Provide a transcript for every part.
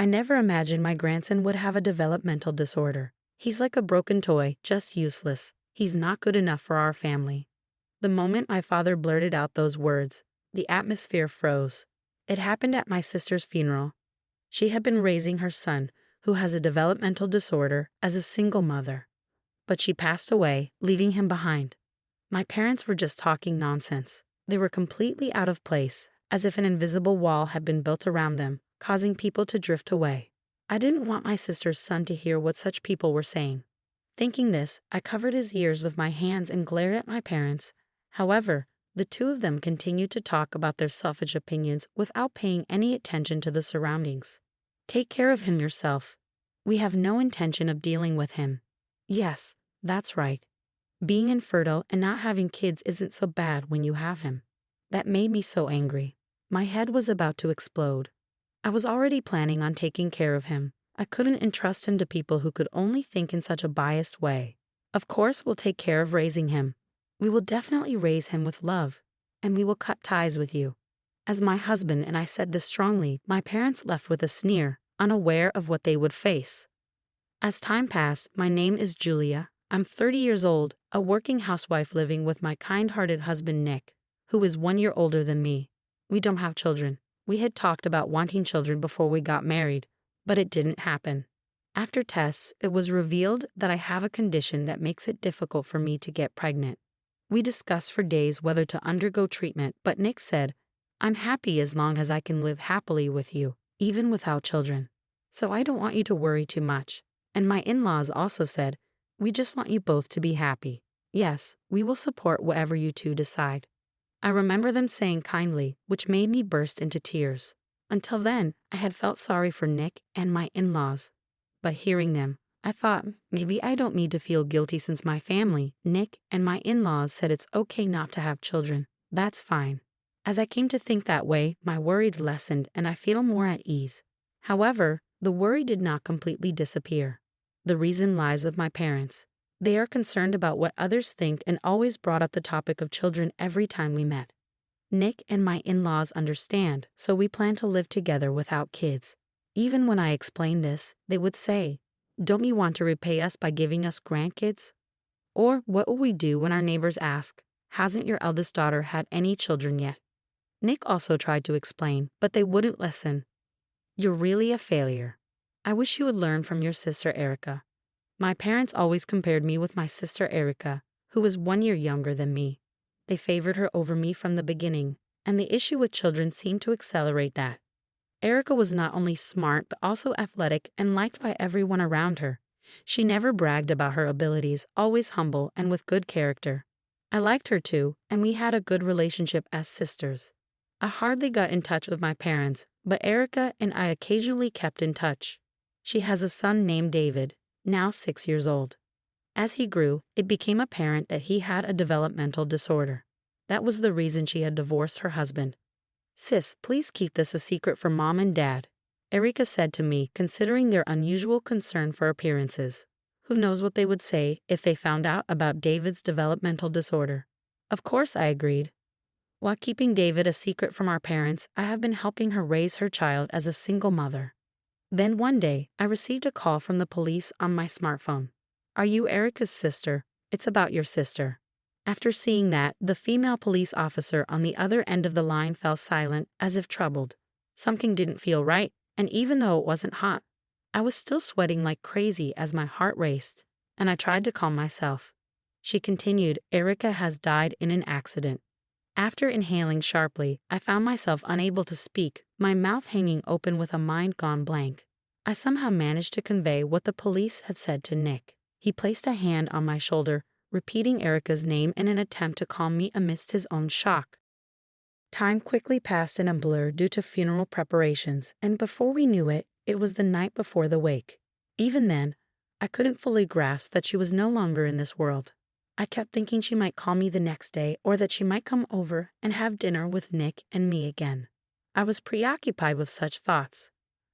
I never imagined my grandson would have a developmental disorder. He's like a broken toy, just useless. He's not good enough for our family." The moment my father blurted out those words, the atmosphere froze. It happened at my sister's funeral. She had been raising her son, who has a developmental disorder, as a single mother. But she passed away, leaving him behind. My parents were just talking nonsense. They were completely out of place, as if an invisible wall had been built around them, causing people to drift away. I didn't want my sister's son to hear what such people were saying. Thinking this, I covered his ears with my hands and glared at my parents. However, the two of them continued to talk about their selfish opinions without paying any attention to the surroundings. "Take care of him yourself. We have no intention of dealing with him." Yes, that's right. Being infertile and not having kids isn't so bad when you have him. That made me so angry. My head was about to explode. I was already planning on taking care of him. I couldn't entrust him to people who could only think in such a biased way. Of course, we'll take care of raising him. We will definitely raise him with love, and we will cut ties with you. As my husband and I said this strongly, my parents left with a sneer, unaware of what they would face. As time passed, my name is Julia. I'm 30 years old, a working housewife living with my kind-hearted husband Nick, who is 1 year older than me. We don't have children. We had talked about wanting children before we got married, but it didn't happen. After tests, it was revealed that I have a condition that makes it difficult for me to get pregnant. We discussed for days whether to undergo treatment, but Nick said, "I'm happy as long as I can live happily with you, even without children. So I don't want you to worry too much." And my in-laws also said, "We just want you both to be happy. Yes, we will support whatever you two decide." I remember them saying kindly, which made me burst into tears. Until then, I had felt sorry for Nick and my in-laws. But hearing them, I thought, maybe I don't need to feel guilty since my family, Nick and my in-laws, said it's okay not to have children. That's fine. As I came to think that way, my worries lessened and I feel more at ease. However, the worry did not completely disappear. The reason lies with my parents. They are concerned about what others think and always brought up the topic of children every time we met. Nick and my in-laws understand, so we plan to live together without kids. Even when I explain this, they would say, "Don't you want to repay us by giving us grandkids?" Or what will we do when our neighbors ask, "Hasn't your eldest daughter had any children yet?" Nick also tried to explain, but they wouldn't listen. "You're really a failure. I wish you would learn from your sister Erica." My parents always compared me with my sister Erica, who was 1 year younger than me. They favored her over me from the beginning, and the issue with children seemed to accelerate that. Erica was not only smart but also athletic and liked by everyone around her. She never bragged about her abilities, always humble and with good character. I liked her too, and we had a good relationship as sisters. I hardly got in touch with my parents, but Erica and I occasionally kept in touch. She has a son named David, now 6 years old. As he grew, it became apparent that he had a developmental disorder. That was the reason she had divorced her husband. "Sis, please keep this a secret from Mom and Dad," Erica said to me, considering their unusual concern for appearances. Who knows what they would say if they found out about David's developmental disorder? Of course, I agreed. While keeping David a secret from our parents, I have been helping her raise her child as a single mother. Then one day, I received a call from the police on my smartphone. "Are you Erica's sister? It's about your sister." After seeing that, the female police officer on the other end of the line fell silent, as if troubled. Something didn't feel right, and even though it wasn't hot, I was still sweating like crazy as my heart raced, and I tried to calm myself. She continued, "Erica has died in an accident." After inhaling sharply, I found myself unable to speak, my mouth hanging open with a mind gone blank. I somehow managed to convey what the police had said to Nick. He placed a hand on my shoulder, repeating Erica's name in an attempt to calm me amidst his own shock. Time quickly passed in a blur due to funeral preparations, and before we knew it, it was the night before the wake. Even then, I couldn't fully grasp that she was no longer in this world. I kept thinking she might call me the next day or that she might come over and have dinner with Nick and me again. I was preoccupied with such thoughts.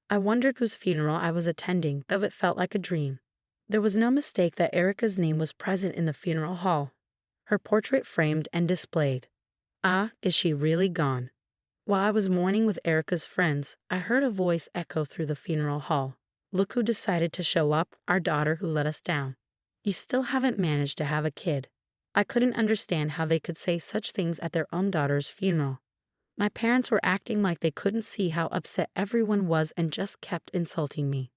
I wondered whose funeral I was attending, though it felt like a dream. There was no mistake that Erica's name was present in the funeral hall, her portrait framed and displayed. Ah, is she really gone? While I was mourning with Erica's friends, I heard a voice echo through the funeral hall. Look who decided to show up, our daughter who let us down. You still haven't managed to have a kid. I couldn't understand how they could say such things at their own daughter's funeral. My parents were acting like they couldn't see how upset everyone was and just kept insulting me.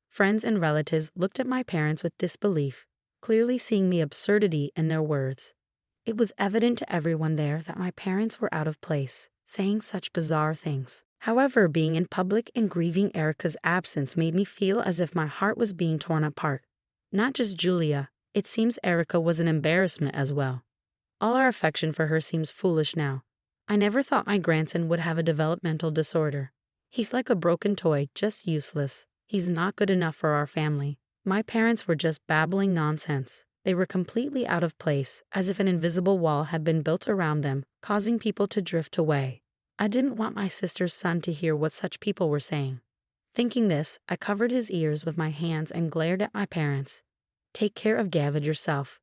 Friends and relatives looked at my parents with disbelief, clearly seeing the absurdity in their words. It was evident to everyone there that my parents were out of place, saying such bizarre things. However, being in public and grieving Erica's absence made me feel as if my heart was being torn apart. Not just Julia, it seems Erica was an embarrassment as well. All our affection for her seems foolish now. I never thought my grandson would have a developmental disorder. He's like a broken toy, just useless. He's not good enough for our family. My parents were just babbling nonsense. They were completely out of place, as if an invisible wall had been built around them, causing people to drift away. I didn't want my sister's son to hear what such people were saying. Thinking this, I covered his ears with my hands and glared at my parents. Take care of David yourself.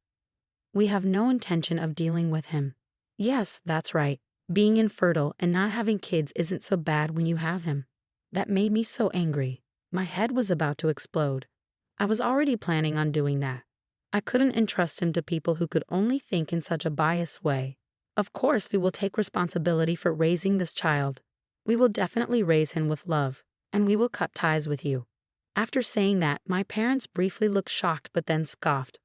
We have no intention of dealing with him. Yes, that's right. Being infertile and not having kids isn't so bad when you have him. That made me so angry. My head was about to explode. I was already planning on doing that. I couldn't entrust him to people who could only think in such a biased way. Of course, we will take responsibility for raising this child. We will definitely raise him with love, and we will cut ties with you. After saying that, my parents briefly looked shocked but then scoffed.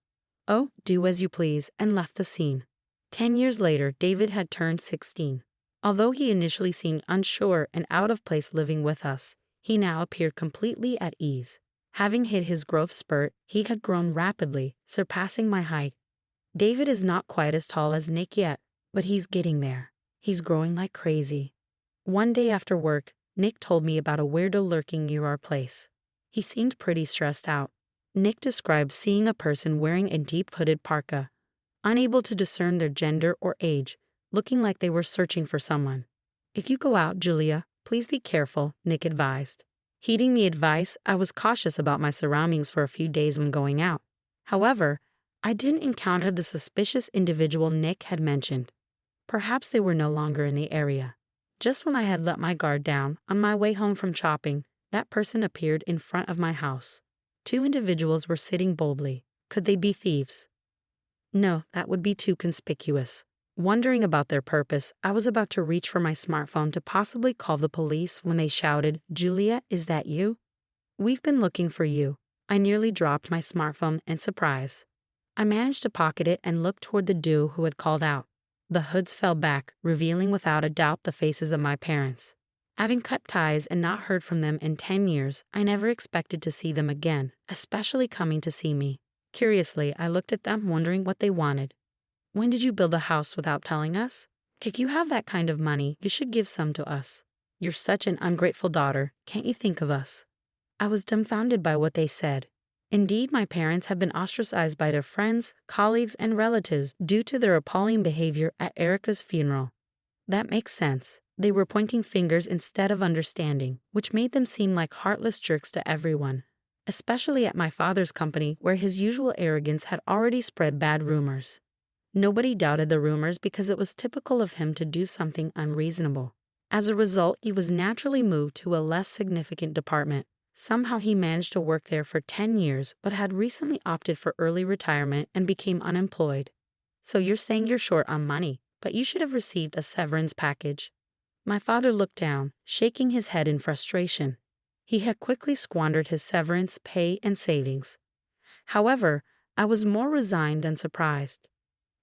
Oh, do as you please, and left the scene. 10 years later, David had turned 16. Although he initially seemed unsure and out of place living with us, he now appeared completely at ease. Having hit his growth spurt, he had grown rapidly, surpassing my height. David is not quite as tall as Nick yet, but he's getting there. He's growing like crazy. One day after work, Nick told me about a weirdo lurking near our place. He seemed pretty stressed out. Nick described seeing a person wearing a deep hooded parka, unable to discern their gender or age, looking like they were searching for someone. If you go out, Julia, please be careful, Nick advised. Heeding the advice, I was cautious about my surroundings for a few days when going out. However, I didn't encounter the suspicious individual Nick had mentioned. Perhaps they were no longer in the area. Just when I had let my guard down, on my way home from shopping, that person appeared in front of my house. 2 individuals were sitting boldly. Could they be thieves? No, that would be too conspicuous. Wondering about their purpose, I was about to reach for my smartphone to possibly call the police when they shouted, "Julia, is that you? We've been looking for you." I nearly dropped my smartphone in surprise. I managed to pocket it and looked toward the duo who had called out. The hoods fell back, revealing without a doubt the faces of my parents. Having cut ties and not heard from them in 10 years, I never expected to see them again, especially coming to see me. Curiously, I looked at them, wondering what they wanted. When did you build a house without telling us? If you have that kind of money, you should give some to us. You're such an ungrateful daughter, can't you think of us? I was dumbfounded by what they said. Indeed, my parents have been ostracized by their friends, colleagues, and relatives due to their appalling behavior at Erica's funeral. That makes sense. They were pointing fingers instead of understanding, which made them seem like heartless jerks to everyone, especially at my father's company where his usual arrogance had already spread bad rumors. Nobody doubted the rumors because it was typical of him to do something unreasonable. As a result, he was naturally moved to a less significant department. Somehow he managed to work there for 10 years but had recently opted for early retirement and became unemployed. So you're saying you're short on money, but you should have received a severance package. My father looked down, shaking his head in frustration. He had quickly squandered his severance pay and savings. However, I was more resigned than surprised.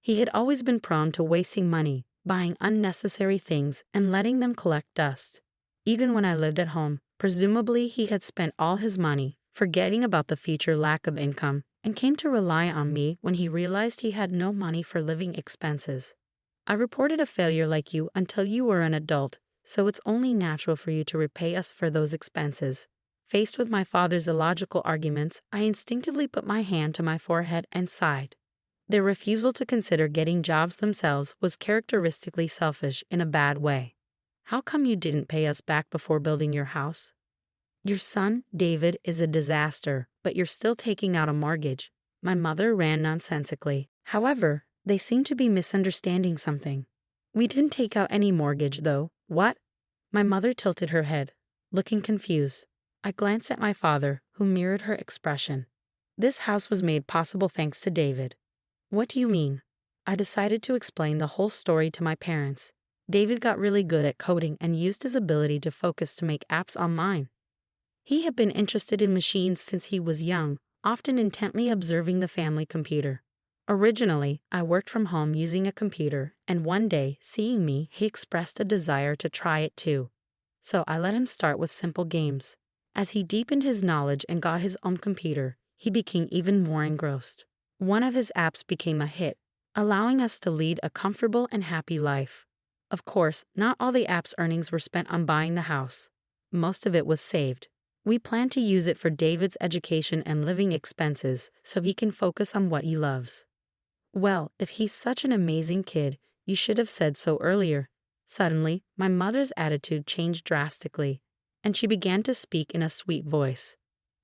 He had always been prone to wasting money, buying unnecessary things, and letting them collect dust. Even when I lived at home, presumably he had spent all his money, forgetting about the future lack of income, and came to rely on me when he realized he had no money for living expenses. I reported a failure like you until you were an adult, so it's only natural for you to repay us for those expenses. Faced with my father's illogical arguments, I instinctively put my hand to my forehead and sighed. Their refusal to consider getting jobs themselves was characteristically selfish in a bad way. How come you didn't pay us back before building your house? Your son, David, is a disaster, but you're still taking out a mortgage. My mother ran nonsensically. However, they seem to be misunderstanding something. We didn't take out any mortgage, though. What? My mother tilted her head, looking confused. I glanced at my father, who mirrored her expression. This house was made possible thanks to David. What do you mean? I decided to explain the whole story to my parents. David got really good at coding and used his ability to focus to make apps online. He had been interested in machines since he was young, often intently observing the family computer. Originally, I worked from home using a computer, and one day, seeing me, he expressed a desire to try it too. So I let him start with simple games. As he deepened his knowledge and got his own computer, he became even more engrossed. One of his apps became a hit, allowing us to lead a comfortable and happy life. Of course, not all the app's earnings were spent on buying the house. Most of it was saved. We plan to use it for David's education and living expenses so he can focus on what he loves. Well, if he's such an amazing kid, you should have said so earlier. Suddenly, my mother's attitude changed drastically, and she began to speak in a sweet voice.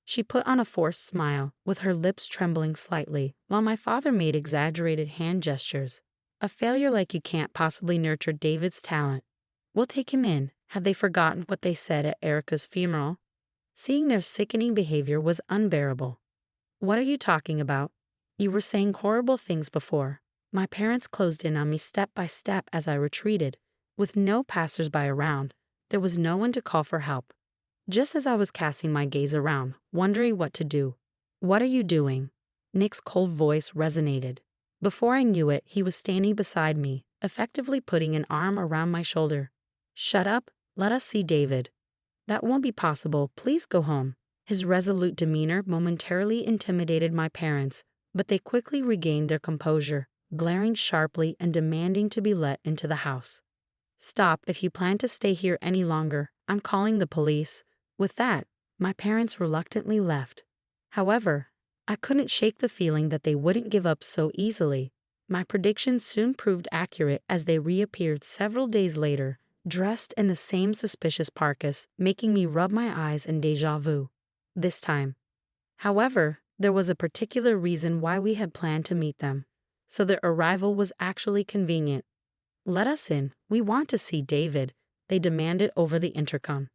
She put on a forced smile, with her lips trembling slightly, while my father made exaggerated hand gestures. A failure like you can't possibly nurture David's talent. We'll take him in. Had they forgotten what they said at Erica's funeral? Seeing their sickening behavior was unbearable. What are you talking about? You were saying horrible things before. My parents closed in on me step by step as I retreated. With no passers-by around, there was no one to call for help. Just as I was casting my gaze around, wondering what to do. What are you doing? Nick's cold voice resonated. Before I knew it, he was standing beside me, effectively putting an arm around my shoulder. Shut up, let us see David. That won't be possible, please go home. His resolute demeanor momentarily intimidated my parents, but they quickly regained their composure, glaring sharply and demanding to be let into the house. Stop if you plan to stay here any longer. I'm calling the police. With that, my parents reluctantly left. However, I couldn't shake the feeling that they wouldn't give up so easily. My predictions soon proved accurate as they reappeared several days later, dressed in the same suspicious parkas, making me rub my eyes in déjà vu. This time. However, there was a particular reason why we had planned to meet them, so their arrival was actually convenient. Let us in, we want to see David, they demanded over the intercom.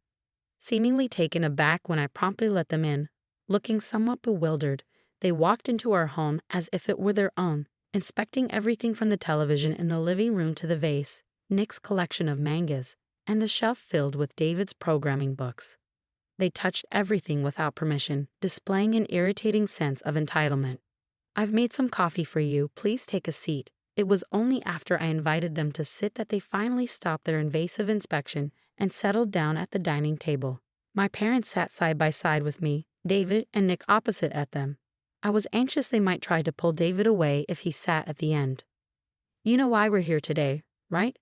Seemingly taken aback when I promptly let them in, looking somewhat bewildered, they walked into our home as if it were their own, inspecting everything from the television in the living room to the vase, Nick's collection of mangas, and the shelf filled with David's programming books. They touched everything without permission, displaying an irritating sense of entitlement. I've made some coffee for you, please take a seat. It was only after I invited them to sit that they finally stopped their invasive inspection and settled down at the dining table. My parents sat side by side with me, David and Nick opposite at them. I was anxious they might try to pull David away if he sat at the end. You know why we're here today, right?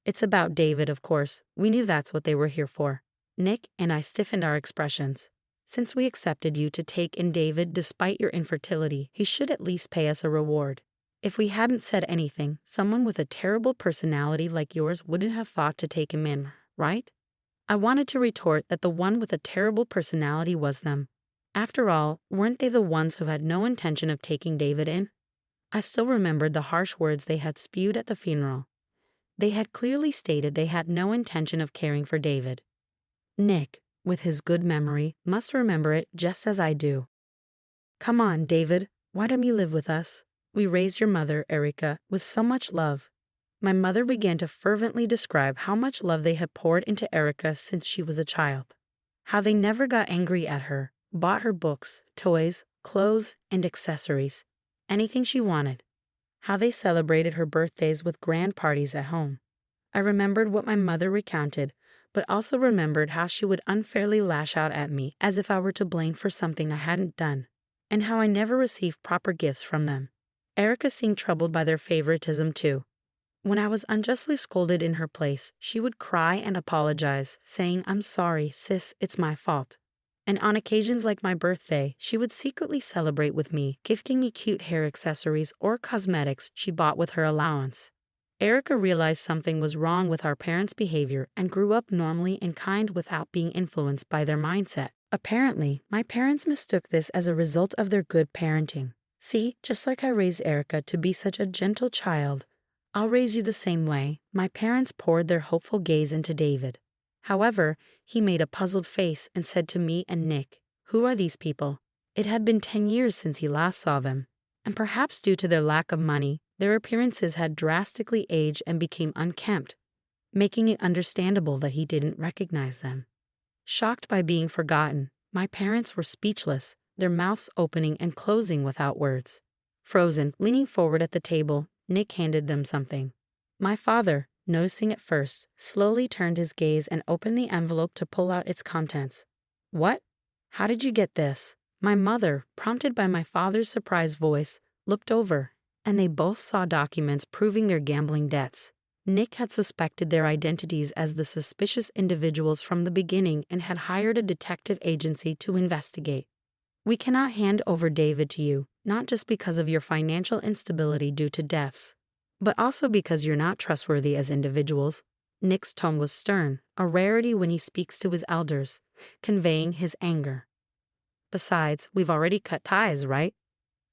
It's about David, of course. We knew that's what they were here for. Nick and I stiffened our expressions. Since we accepted you to take in David despite your infertility, he should at least pay us a reward. If we hadn't said anything, someone with a terrible personality like yours wouldn't have fought to take him in, right? I wanted to retort that the one with a terrible personality was them. After all, weren't they the ones who had no intention of taking David in? I still remembered the harsh words they had spewed at the funeral. They had clearly stated they had no intention of caring for David. Nick, with his good memory, must remember it just as I do. Come on, David, why don't you live with us? We raised your mother, Erica, with so much love. My mother began to fervently describe how much love they had poured into Erica since she was a child. How they never got angry at her, bought her books, toys, clothes, and accessories, anything she wanted. How they celebrated her birthdays with grand parties at home. I remembered what my mother recounted, but also remembered how she would unfairly lash out at me as if I were to blame for something I hadn't done, and how I never received proper gifts from them. Erica seemed troubled by their favoritism too. When I was unjustly scolded in her place, she would cry and apologize, saying, "I'm sorry, sis, it's my fault." And on occasions like my birthday, she would secretly celebrate with me, gifting me cute hair accessories or cosmetics she bought with her allowance. Erica realized something was wrong with our parents' behavior and grew up normally and kind without being influenced by their mindset. Apparently, my parents mistook this as a result of their good parenting. See, just like I raised Erica to be such a gentle child, I'll raise you the same way. My parents poured their hopeful gaze into David. However, he made a puzzled face and said to me and Nick, "Who are these people?" It had been 10 years since he last saw them, and perhaps due to their lack of money, their appearances had drastically aged and became unkempt, making it understandable that he didn't recognize them. Shocked by being forgotten, my parents were speechless, their mouths opening and closing without words. Frozen, leaning forward at the table, Nick handed them something. My father, noticing it first, slowly turned his gaze and opened the envelope to pull out its contents. "What? How did you get this?" My mother, prompted by my father's surprised voice, looked over, and they both saw documents proving their gambling debts. Nick had suspected their identities as the suspicious individuals from the beginning and had hired a detective agency to investigate. "We cannot hand over David to you, not just because of your financial instability due to deaths, but also because you're not trustworthy as individuals." Nick's tone was stern, a rarity when he speaks to his elders, conveying his anger. "Besides, we've already cut ties, right?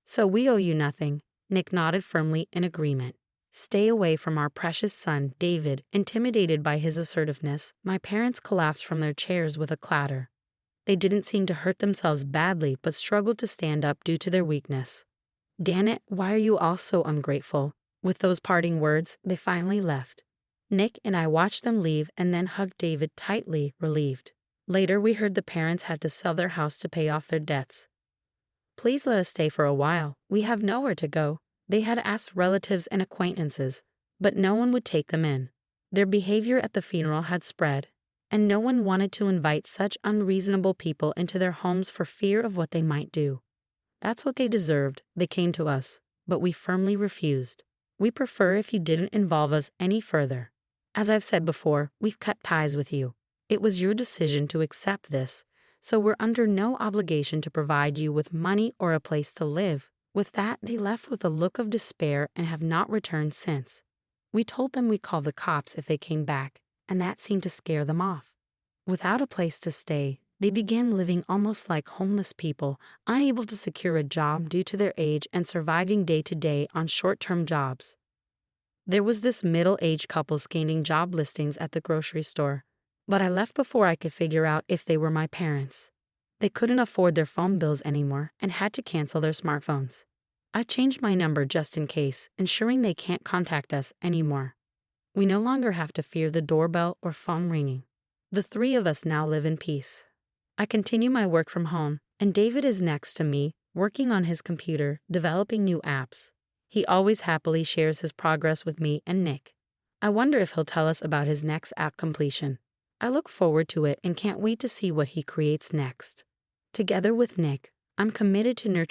So we owe you nothing." Nick nodded firmly in agreement. "Stay away from our precious son, David." Intimidated by his assertiveness, my parents collapsed from their chairs with a clatter. They didn't seem to hurt themselves badly, but struggled to stand up due to their weakness. "Damn it, why are you all so ungrateful?" With those parting words, they finally left. Nick and I watched them leave and then hugged David tightly, relieved. Later, we heard the parents had to sell their house to pay off their debts. "Please let us stay for a while. We have nowhere to go." They had asked relatives and acquaintances, but no one would take them in. Their behavior at the funeral had spread, and no one wanted to invite such unreasonable people into their homes for fear of what they might do. That's what they deserved. They came to us, but we firmly refused. "We prefer if you didn't involve us any further. As I've said before, we've cut ties with you. It was your decision to accept this, so we're under no obligation to provide you with money or a place to live." With that, they left with a look of despair and have not returned since. We told them we'd call the cops if they came back, and that seemed to scare them off. Without a place to stay, they began living almost like homeless people, unable to secure a job due to their age and surviving day to day on short-term jobs. There was this middle-aged couple scanning job listings at the grocery store, but I left before I could figure out if they were my parents. They couldn't afford their phone bills anymore and had to cancel their smartphones. I changed my number just in case, ensuring they can't contact us anymore. We no longer have to fear the doorbell or phone ringing. The three of us now live in peace. I continue my work from home, and David is next to me, working on his computer, developing new apps. He always happily shares his progress with me and Nick. I wonder if he'll tell us about his next app completion. I look forward to it and can't wait to see what he creates next. Together with Nick, I'm committed to nurturing